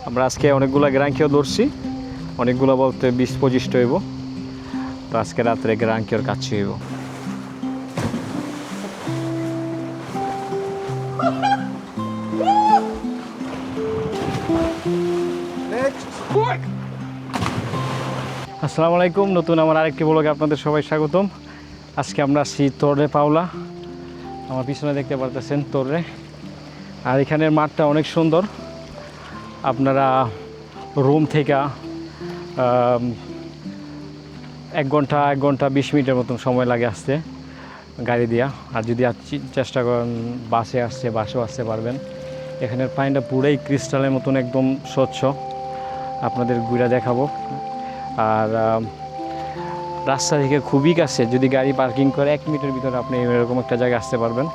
আমরা আজকে অনেকগুলো গ্রাঙ্কিও ধরছি, অনেকগুলো বলতে 20-25টা হইব। তো আজকে রাত্রে গ্রাঙ্কিওর কাছে হইব। আসসালামু আলাইকুম, নতুন আমার আরেকটি ব্লগে আপনাদের সবাই স্বাগতম। আজকে আমরা আসছি তোররে পাওলা। আমার পিছনে দেখতে পারতেছেন তোররে। আর এখানের মাঠটা অনেক সুন্দর। আপনারা রুম থেকে 1 ঘন্টা 20 মিনিটের মতন সময় লাগে আসতে গাড়ি দিয়া। আর যদি চেষ্টা করেন বাসেও আসতে পারবেন। এখানের পানিটা পুরাই ক্রিস্টালের মতন একদম স্বচ্ছ, আপনাদের ঘুরে দেখাবো। আর রাস্তা থেকে খুবই কাছে, যদি গাড়ি পার্কিং করে 1 মিনিটের ভিতরে আপনি এরকম একটা জায়গায় আসতে পারবেন।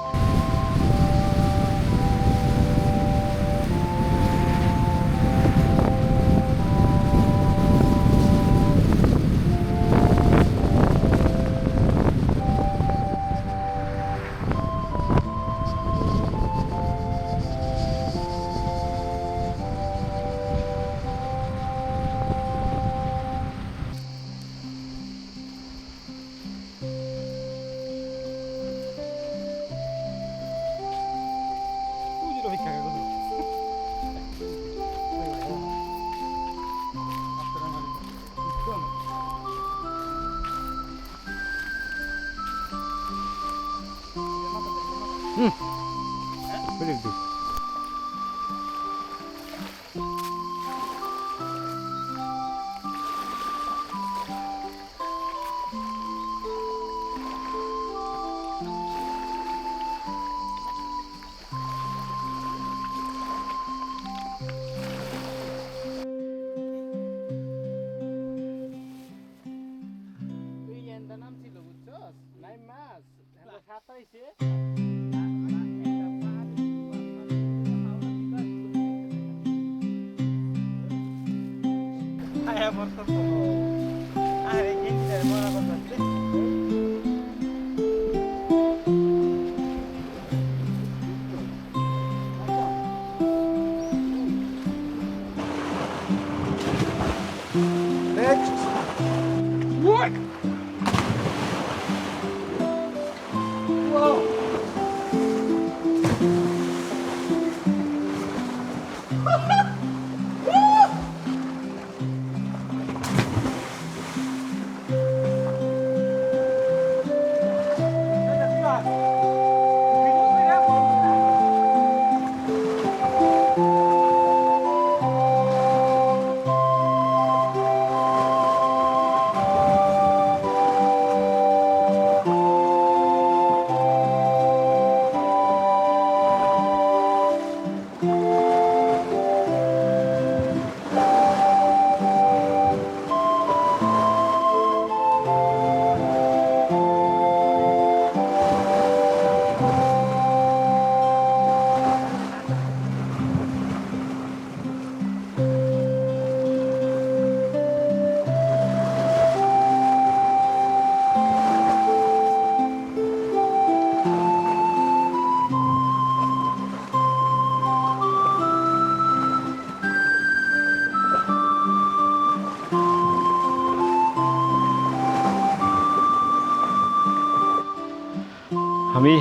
আমি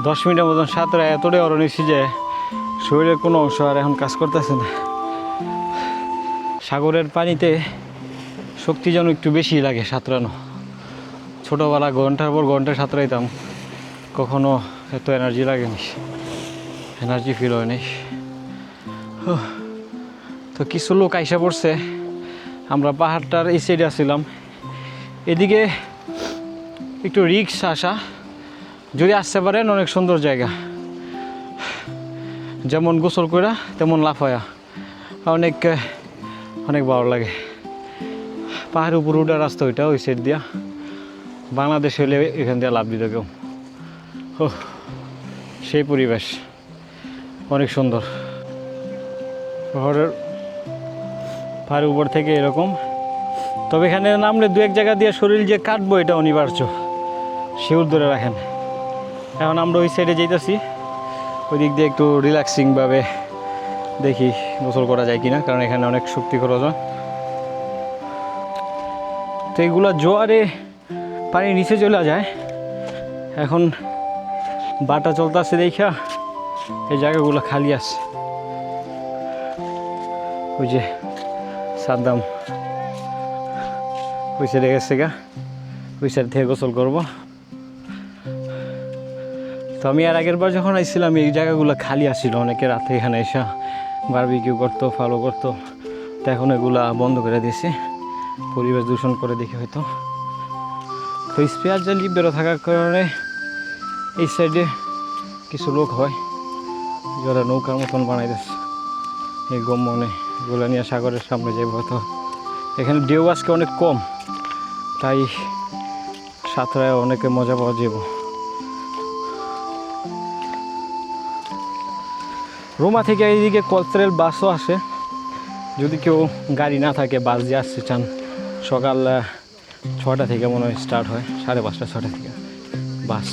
10 মিনিটের মতন সাঁতরে এতটাই অরণিছি যে শরীরের কোনো অংশ আর এখন কাজ করতেছে না। সাগরের পানিতে শক্তি যেন একটু বেশি লাগে সাঁতরানো। ছোটোবেলা ঘন্টার পর ঘন্টা সাঁতরাইতাম, কখনো এত এনার্জি লাগেনি, এনার্জি ফিল হয়নি। তো কিছু লোক আইসা পড়ছে, আমরা পাহাড়টার এই সাইডে আসছিলাম। এদিকে একটু রিক্স আসা, যদি আসতে পারেন অনেক সুন্দর জায়গা, যেমন গোসল করা তেমন লাফায়া অনেক অনেক ভালো লাগে। পাহাড়ের উপর উঠার রাস্তা ওইটা, ওই সাইড দিয়া। বাংলাদেশ হলে এখান দিয়ে লাভ দিত কেউ। ও সেই পরিবেশ অনেক সুন্দর। পাহাড়ের উপর থেকে এরকম। তবে এখানে নামলে 2-1 জায়গা দিয়ে শরীর যে কাটবো এটা অনিবার্য, শিউর ধরে রাখেন। এখন আমরা ওই সাইডে যাইতেছি, ওই দিক দিয়ে একটু রিল্যাক্সিংভাবে দেখি গোসল করা যায় কিনা, কারণ এখানে অনেক শক্তি খরচ হয়। তো এগুলো জোয়ারে পানি নিচে চলে যায়। এখন বাটা চলতেছে দেখা এই জায়গাগুলো খালি আছে। ওই যে সাদ্দাম ওই সাইডে গেছে গা, ওই সাইড থেকে গোসল করবো। তো আমি আর আগের বার যখন আসছিলাম এই জায়গাগুলো খালি আসছিল, অনেকে রাতে এখানে এসে বারবিকিউ করতো, ফলো করতো। তো এখন এগুলা বন্ধ করে দিয়েছে, পরিবেশ দূষণ করে দেখে হয়তো। তো স্পেয়ার জালি বেরো থাকার কারণে এই সাইডে কিছু লোক হয় যারা নৌকার মতন বানাই দিচ্ছে এই গম্মনে, এগুলো নিয়ে সাগরের সামনে যাইব। হয়তো এখানে ঢেউ আজকে অনেক কম, তাই সাঁতরায় অনেকে মজা পাওয়া যাব। রোমা থেকে এইদিকে কলতরেল বাসও আসে, যদি কেউ গাড়ি না থাকে বাস দিয়ে আসতে চান। সকাল 6টা থেকে মনে হয় স্টার্ট হয়, 5:30 6টা থেকে বাস।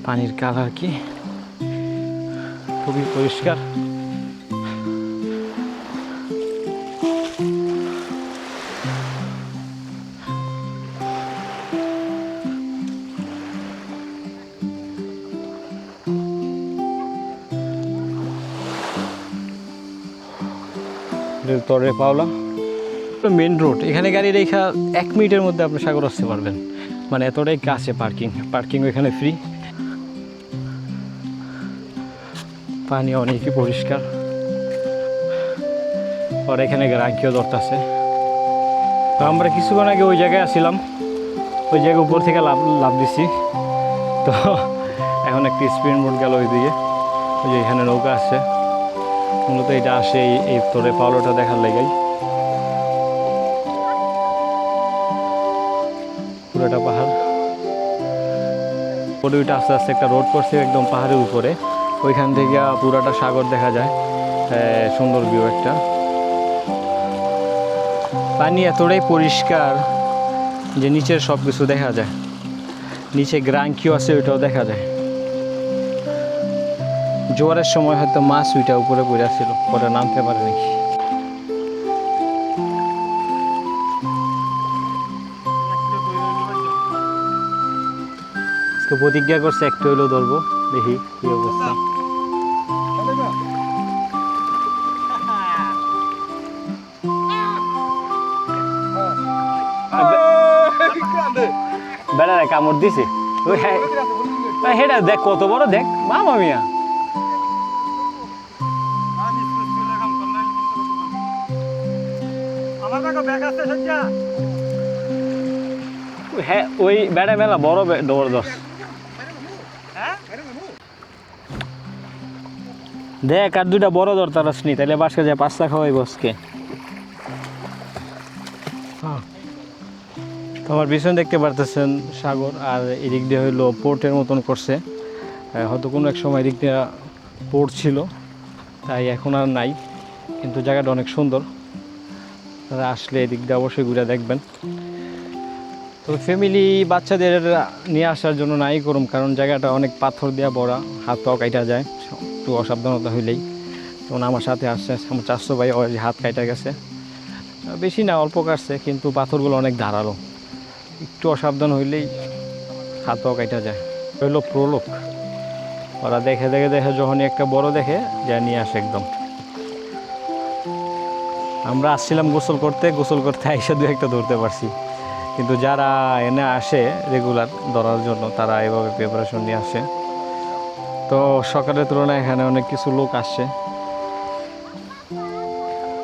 পানির কালার কি খুবই পরিষ্কার। তরে পাওলা মেন রোড, এখানে গাড়ি রেখা 1 মিনিটের মধ্যে আপনি সাগর আসতে পারবেন, মানে এতটাই কাছে। পার্কিং এখানে ফ্রি। পানি অনেকই পরিষ্কার। আর এখানে গ্রাহকীয় দরকার। তো আমরা কিছুক্ষণ আগে ওই জায়গায় আসছিলাম, ওই জায়গায় উপর থেকে লাভ দিছি। তো এখন একটা স্পিড বোট গেল ওইদিকে, ওই যে এখানে নৌকা আসছে। মূলত এটা আসে এই তোরে পাওলাটা দেখার লেগেই। পুরোটা পাহাড়, ওইটা আস্তে আস্তে একটা রোড করছে একদম পাহাড়ের উপরে, ওইখান থেকে পুরাটা সাগর দেখা যায়। সুন্দর ভিউ একটা। পানি এতটাই পরিষ্কার যে নিচের সব কিছু দেখা যায়। নিচে গ্রাঙ্কিও আছে, ওইটাও দেখা যায়। জোয়ারের সময় হয়তো মাছ ওইটা উপরে পড়ে আসছিল, পরে নামতে পারে নাকি। আজকে প্রতিজ্ঞা করছে একটু হইলেও ধরবো, দেখি কি অবস্থা। বেড়ারে কামড় দিছে হেটা দেখ, কত বড় দেখ মামা মিয়া। হ্যাঁ ওই বেড়া মেলা বড় দৌড় দশ দেখ, আর 2টা বড় দরকার আসনি, তাহলে বাসকে যায় 5 লাখ খাওয়াই বসকে। তোমার পিছনে দেখতে পারতেছেন সাগর, আর এদিক দিয়ে হইলো পোর্টের মতন করছে। হয়তো কোনো এক সময় এদিক দিয়ে পোর্ট ছিল, তাই এখন আর নাই, কিন্তু জায়গাটা অনেক সুন্দর। তারা আসলে এদিক দিয়ে অবশ্যই ঘুরে দেখবেন। তো ফ্যামিলি বাচ্চাদের নিয়ে আসার জন্য নাই করুম, কারণ জায়গাটা অনেক পাথর দেওয়া ভরা, হাত পাও কাটা যায় একটু অসাবধানতা হইলেই। যেমন আমার সাথে আসছে আমার চাচতো ভাই, ওর হাত কাটা গেছে, বেশি না অল্প কাটছে, কিন্তু পাথরগুলো অনেক ধারালো, একটু অসাবধান হইলেই হাত পাও কাটা যায়। হইলো প্রলোক, ওরা দেখে দেখে দেখে যখনই একটা বড় দেখে যা নিয়ে আসে একদম। আমরা আসছিলাম গোসল করতে আইসা 2-1টা ধরতে পারছি, কিন্তু যারা এনে আসে রেগুলার ধরার জন্য তারা এভাবে প্রিপারেশন নিয়ে আসে। তো সকালের তুলনায় এখানে অনেক কিছু লোক আসছে।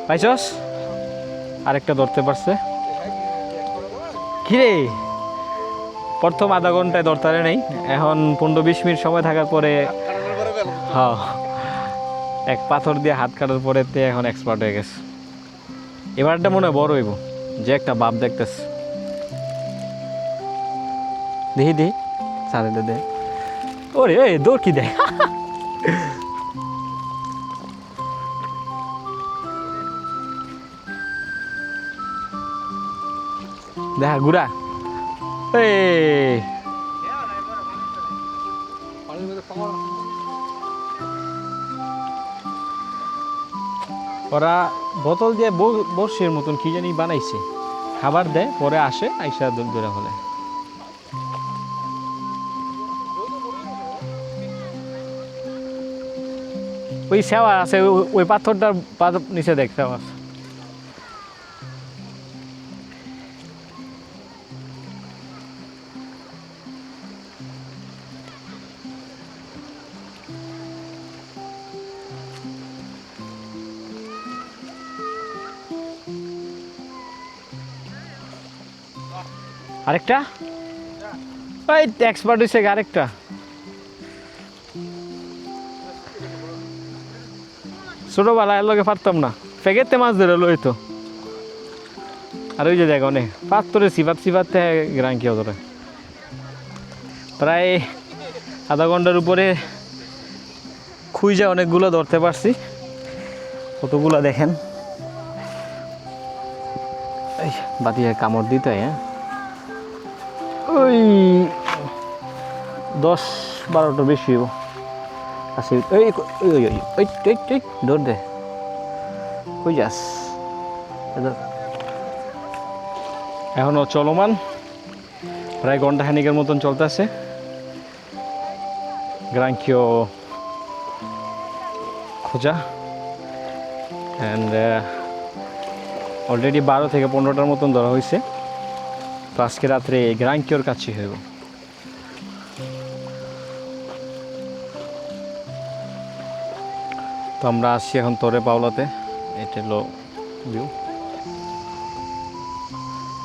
পাইছস আরেকটা ধরতে পারছে। কিরে প্রথম আধা ঘন্টায় ধরতে নেই, এখন 15-20 মিনিট সময় থাকার পরে হ্যাঁ এক পাথর দিয়ে হাত কাটার পরে এখন এক্সপার্ট হয়ে গেছে। এবারটা মনে হয় বড় হইব, যে একটা বাপ দেখতেছে। দেখি সারে দে ওরে দৌড় কি দেয়। দেখা ঘুরা ওরা বোতল দিয়ে বর্ষির মতন কি জানি বানাইছে, খাবার দেয়, পরে আসে আইসা ধরে হলে। ওই সেওয়া আছে, ওই পাথরটার নিচে দেখ সেওয়া আছে। আরেকটা ওই এক্সপার্ট হয়েছে আরেকটা। ছোটবেলায় এর লগে পারতাম না, ফেগেতে মাছ ধরে লই তো। আর ওই যে দেখ অনেক পাত্তরে সিপাতে গ্রাম কি ধরে প্রায় আধা ঘন্টার উপরে খুঁজে অনেকগুলো ধরতে পারছি। কতগুলো দেখেন, এই বাতিয়ে কামড় দিতে হয়। হ্যাঁ ওই 10-12টা বেশি আছে। ওই ওই ওই ওই দৌড় দে, কই যাস? এখনো চলমান, প্রায় ঘন্টাখানিকের মতন চলতেছে। গ্রাঙ্কীয় খোঁজা অ্যান্ড অলরেডি 12 থেকে 15টার মতন ধরা হয়েছে। তো আজকে রাত্রে গ্রাঙ্কীয়র কাছে হইব। তো আমরা আসছি এখন তোরে পাওলাতে, এটা হলো ভিউ।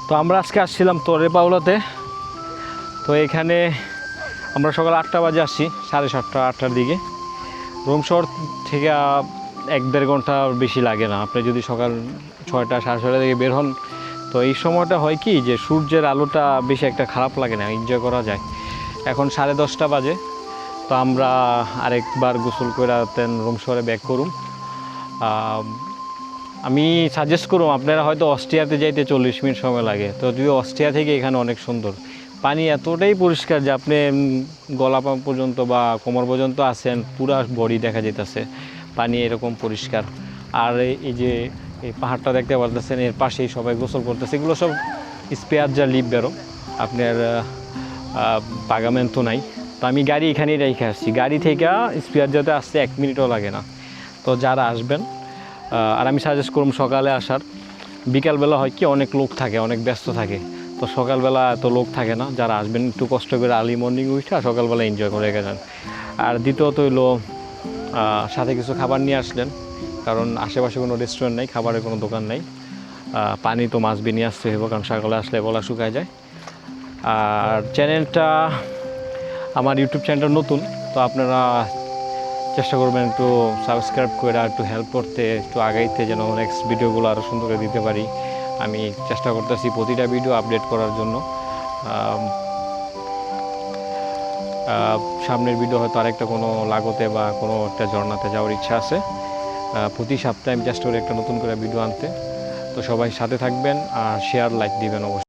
তো আমরা আজকে আসছিলাম তোরে পাওলাতে। তো এখানে আমরা সকাল 8টা বাজে আসছি, 7:30-8টার দিকে। রুম শহর থেকে 1-1.5 ঘন্টা বেশি লাগে না। আপনি যদি সকাল 6টা 6:30 থেকে বের হন, তো এই সময়টা হয় কি যে সূর্যের আলোটা বেশি একটা খারাপ লাগে না, এনজয় করা যায়। এখন 10:30 বাজে। তো আমরা আরেকবার গোসল করে রুম শহরে ব্যাক করুম। আমি সাজেস্ট করুম আপনারা হয়তো অস্ট্রিয়াতে যাইতে 40 মিনিট সময় লাগে। তো যদি অস্ট্রিয়া থেকে এখানে অনেক সুন্দর, পানি এতটাই পরিষ্কার যে আপনি গলা পর্যন্ত বা কোমর পর্যন্ত আছেন, পুরা বডি দেখা যেতেছে, পানি এরকম পরিষ্কার। আর এই যে এই পাহাড়টা দেখতে পারতেছেন, এর পাশেই সবাই গোসল করতেছে। এগুলো সব স্পেয়ার যা লিপ বেরো, আপনার পাগামেন্ট নাই। তো আমি গাড়ি এখানেই রেখে আসছি, গাড়ি থেকে স্পেয়ার যাতে আসতে 1 মিনিটও লাগে না। তো যারা আসবেন, আর আমি সাজেস্ট করুন সকালে আসার। বিকালবেলা হয় কি অনেক লোক থাকে, অনেক ব্যস্ত থাকে। তো সকালবেলা এত লোক থাকে না। যারা আসবেন একটু কষ্ট করে আর্লি মর্নিং উঠে সকালবেলা এনজয় করে যান। আর দ্বিতীয়ত হইলো সাথে কিছু খাবার নিয়ে আসলেন, কারণ আশেপাশে কোনো রেস্টুরেন্ট নেই, খাবারের কোনো দোকান নেই। পানি তো মাছ নিয়ে আসতে হইব, কারণ সকালে আসলে গলা শুকায় যায়। আর চ্যানেলটা, আমার ইউটিউব চ্যানেলটা নতুন, তো আপনারা চেষ্টা করবেন একটু সাবস্ক্রাইব করে একটু হেল্প করতে, একটু আগাইতে, যেন নেক্সট ভিডিওগুলো আরও সুন্দর করে দিতে পারি। আমি চেষ্টা করতেছি প্রতিটা ভিডিও আপডেট করার জন্য। সামনের ভিডিও হয়তো আরেকটা কোনো লাগোতে বা কোনো একটা ঝর্ণাতে যাওয়ার ইচ্ছা আছে। প্রতি সপ্তাহে আমি চেষ্টা করি একটা নতুন করে ভিডিও আনতে। তো সবাই সাথে থাকবেন আর শেয়ার লাইক দিবেন অবশ্যই।